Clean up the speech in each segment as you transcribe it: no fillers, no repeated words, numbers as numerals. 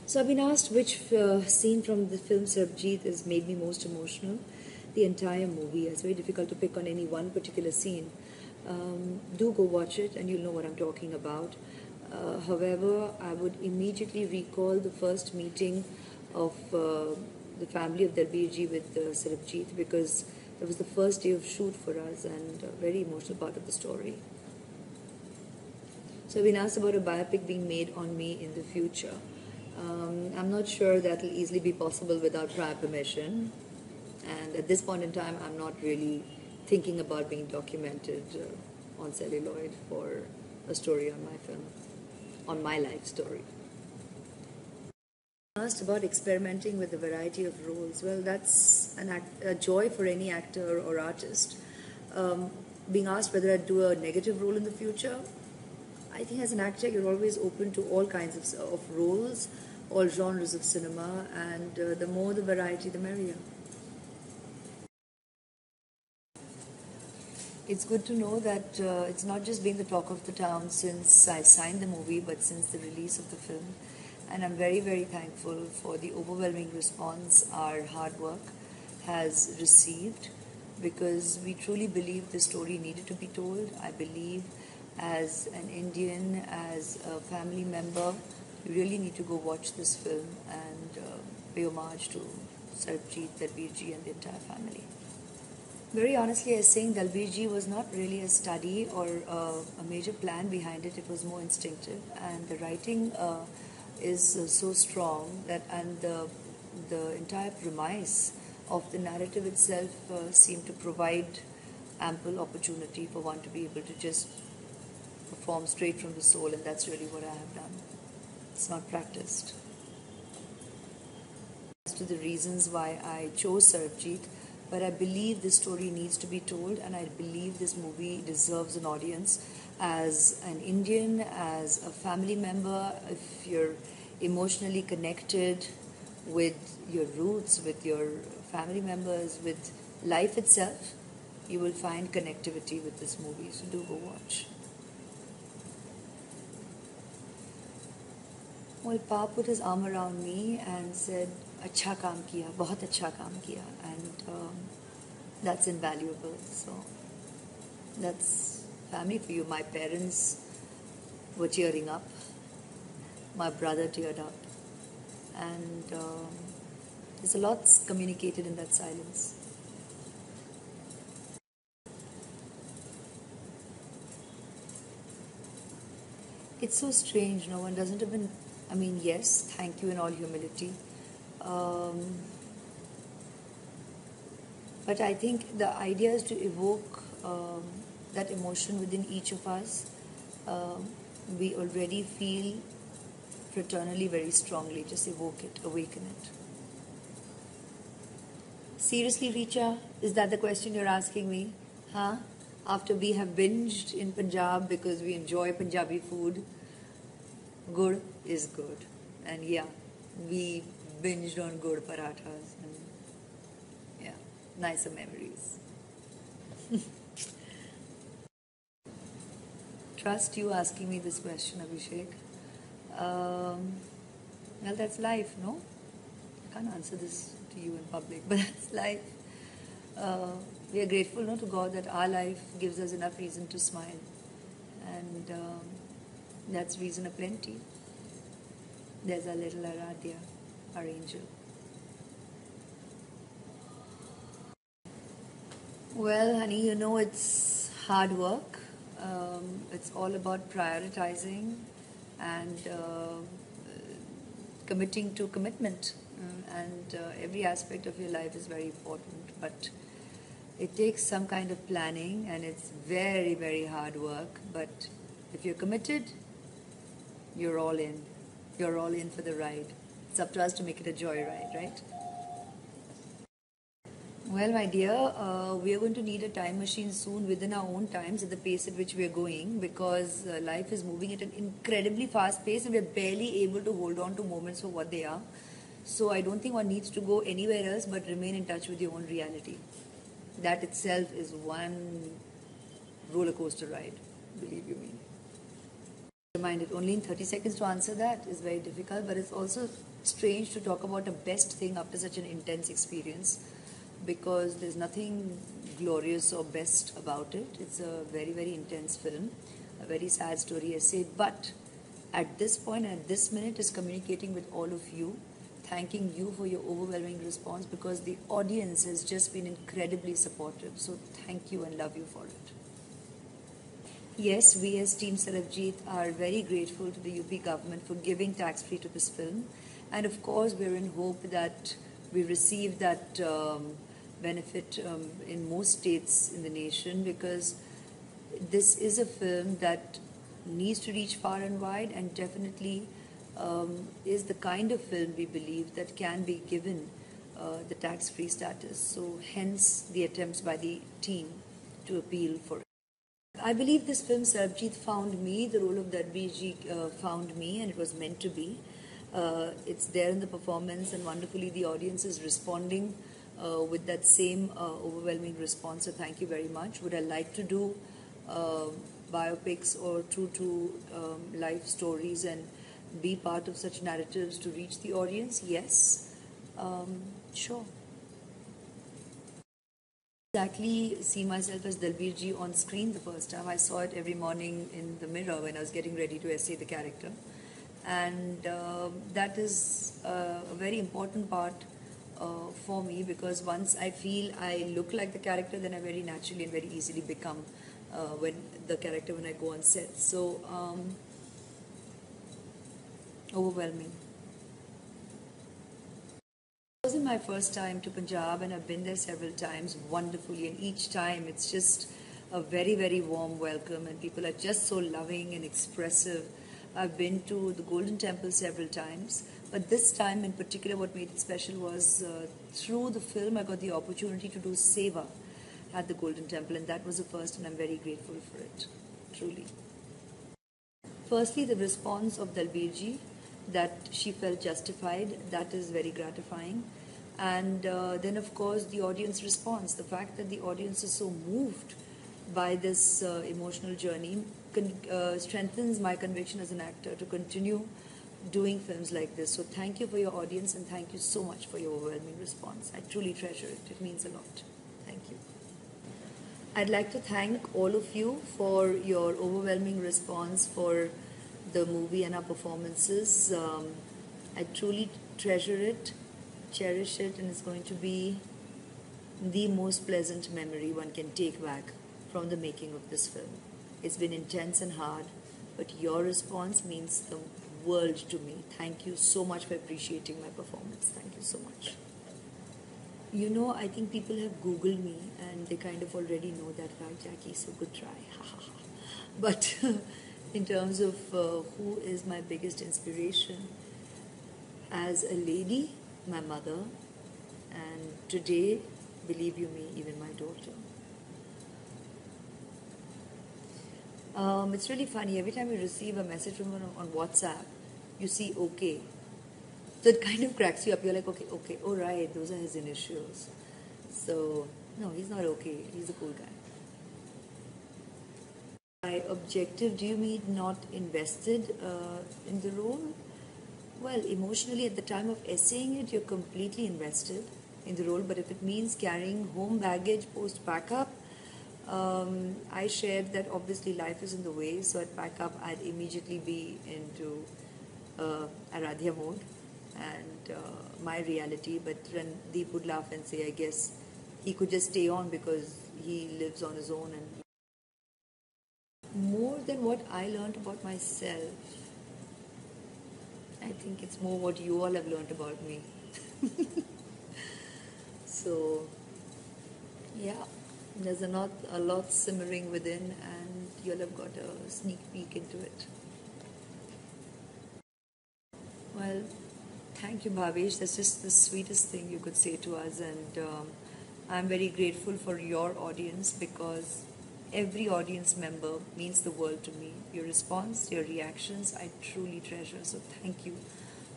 So I've been asked which scene from the film Sarabjit has made me most emotional. The entire movie. It's very difficult to pick on any one particular scene. Do go watch it and you'll know what I'm talking about. However, I would immediately recall the first meeting of the family of Dalbirji with Sarabjit, because it was the first day of shoot for us and a very emotional part of the story. So I've been asked about a biopic being made on me in the future. I'm not sure that will easily be possible without prior permission. And at this point in time, I'm not really thinking about being documented on celluloid for a story on my film, on my life story. Asked about experimenting with a variety of roles. Well, that's a joy for any actor or artist. Being asked whether I'd do a negative role in the future, I think as an actor, you're always open to all kinds of roles, all genres of cinema, and the more the variety, the merrier. It's good to know that it's not just been the talk of the town since I signed the movie, but since the release of the film. And I'm very, very thankful for the overwhelming response our hard work has received, because we truly believe the story needed to be told. I believe as an Indian, as a family member, you really need to go watch this film and pay homage to Sarabjit, Dalbirji and the entire family. Very honestly, I think Dalbirji was not really a study or a major plan behind it. It was more instinctive, and the writing is so strong that, and the entire premise of the narrative itself seemed to provide ample opportunity for one to be able to just perform straight from the soul, and that's really what I have done. It's not practiced. As to the reasons why I chose Sarabjit, but I believe this story needs to be told, and I believe this movie deserves an audience. As an Indian, as a family member, if you're emotionally connected with your roots, with your family members, with life itself, you will find connectivity with this movie. So do go watch. Well, Pa put his arm around me and said, "Acha kaam kiya, bahut acha kaam kiya," and that's invaluable. So that's family for you. My parents were tearing up. My brother teared up, and there's a lot communicated in that silence. It's so strange. No one doesn't even. I mean, yes, thank you in all humility. Um, but I think the idea is to evoke that emotion within each of us. We already feel fraternally very strongly. Just evoke it, awaken it. Seriously, Richa, is that the question you're asking me? Huh? After we have binged in Punjab because we enjoy Punjabi food, good is good. And yeah, we binged on good parathas and yeah, nicer memories. Trust you asking me this question, Abhishek. Well, that's life, no? I can't answer this to you in public, but that's life. We are grateful, no, to God that our life gives us enough reason to smile, and that's reason aplenty. There's our little Aradhya, our angel. Well, honey, you know it's hard work. It's all about prioritizing and committing to commitment. And every aspect of your life is very important. But it takes some kind of planning, and it's very, very hard work. But if you're committed, you're all in. You're all in for the ride. It's up to us to make it a joyride, right? Well, my dear, we are going to need a time machine soon within our own times at the pace at which we are going, because life is moving at an incredibly fast pace and we are barely able to hold on to moments for what they are. So I don't think one needs to go anywhere else but remain in touch with your own reality. That itself is one roller coaster ride, believe you me. Reminded only in 30 seconds to answer that is very difficult, but it's also strange to talk about a best thing after such an intense experience, because there's nothing glorious or best about it. It's a very, very intense film, a very sad story essay, but at this point, at this minute, is communicating with all of you, thanking you for your overwhelming response, because the audience has just been incredibly supportive. So thank you and love you for it. Yes, we as Team Sarabjit are very grateful to the UP government for giving tax-free to this film. And of course, we're in hope that we receive that benefit in most states in the nation, because this is a film that needs to reach far and wide, and definitely is the kind of film we believe that can be given the tax-free status. So hence the attempts by the team to appeal for it. I believe this film, Sarabjit found me, the role of Dalbir found me, and it was meant to be. It's there in the performance, and wonderfully the audience is responding with that same overwhelming response. So thank you very much. Would I like to do biopics or true to life stories and be part of such narratives to reach the audience? Yes, sure. Exactly see myself as Dalbir ji on screen the first time. I saw it every morning in the mirror when I was getting ready to essay the character. And that is a very important part for me, because once I feel I look like the character, then I very naturally and very easily become when I go on set. So overwhelming. It wasn't my first time to Punjab, and I've been there several times wonderfully, and each time it's just a very, very warm welcome, and people are just so loving and expressive. I've been to the Golden Temple several times, but this time in particular what made it special was through the film I got the opportunity to do Seva at the Golden Temple, and that was the first, and I'm very grateful for it, truly. Firstly, the response of Dalbir ji, that she felt justified, that is very gratifying. And then, of course, the audience response, the fact that the audience is so moved by this emotional journey strengthens my conviction as an actor to continue doing films like this. So thank you for your audience, and thank you so much for your overwhelming response. I truly treasure it. It means a lot. Thank you. I'd like to thank all of you for your overwhelming response for the movie and our performances. I truly treasure it, cherish it, and it's going to be the most pleasant memory one can take back from the making of this film. It's been intense and hard, but your response means the world to me. Thank you so much for appreciating my performance. Thank you so much. You know, I think people have Googled me and they kind of already know that, right, Jackie? So good try. But in terms of who is my biggest inspiration, as a lady, my mother, and today, believe you me, even my daughter. It's really funny. Every time you receive a message from her on WhatsApp, you see okay. So it kind of cracks you up. You're like, okay, all right, those are his initials. So, no, he's not okay. He's a cool guy. By objective, do you mean not invested in the role? Well, emotionally, at the time of essaying it, you're completely invested in the role. But if it means carrying home baggage post-pack-up, I shared that obviously life is in the way. So at pack-up, I'd immediately be into Aradhya mode and my reality. But Randeep would laugh and say, I guess he could just stay on because he lives on his own. And more than what I learned about myself, I think it's more what you all have learned about me. So, yeah, there's a lot simmering within, and you'll have got a sneak peek into it. Well, thank you, Bhavesh. That's just the sweetest thing you could say to us, and I'm very grateful for your audience, because every audience member means the world to me. Your response, your reactions, I truly treasure. So thank you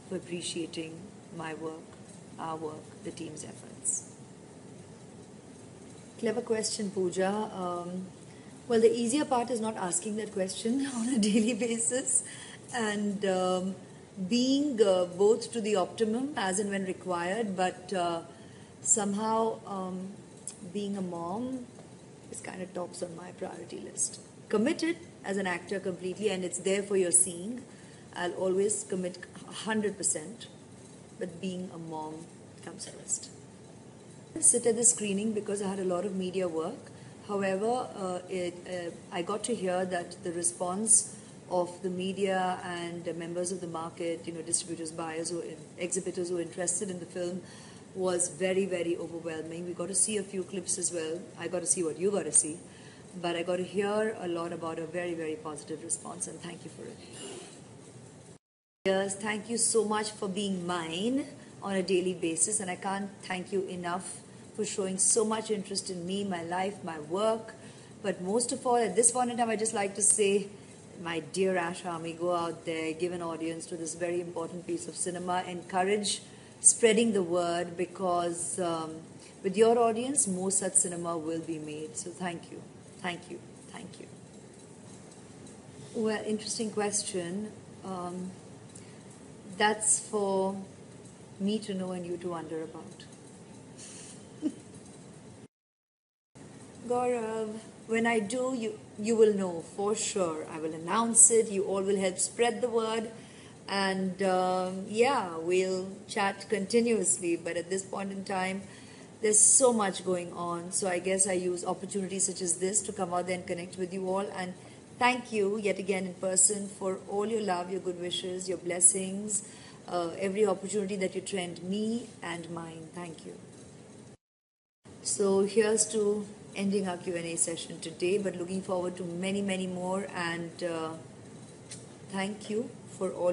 for appreciating my work, our work, the team's efforts. Clever question, Pooja. Well, the easier part is not asking that question on a daily basis and being both to the optimum as and when required, but somehow being a mom is kind of tops on my priority list. Committed as an actor completely, and it's there for your seeing. I'll always commit 100%, but being a mom comes first. I sit at the screening because I had a lot of media work. However, I got to hear that the response of the media and members of the market, distributors, buyers, or exhibitors who were interested in the film was very, very overwhelming. We got to see a few clips as well. I got to see what you got to see. But I got to hear a lot about a very, very positive response, and thank you for it. Yes, thank you so much for being mine on a daily basis, and I can't thank you enough for showing so much interest in me, my life, my work. But most of all, at this point in time, I just like to say, my dear Ash Army, go out there, give an audience to this very important piece of cinema, encourage spreading the word, because with your audience, more such cinema will be made. So thank you, thank you, thank you. Well, interesting question. That's for me to know and you to wonder about. Gaurav, when I do, you will know for sure. I will announce it. You all will help spread the word. And yeah, we'll chat continuously. But at this point in time, there's so much going on. So I guess I use opportunities such as this to come out there and connect with you all. And thank you yet again in person for all your love, your good wishes, your blessings, every opportunity that you trend me and mine. Thank you. So here's to ending our Q&A session today, but looking forward to many, many more. And thank you for all.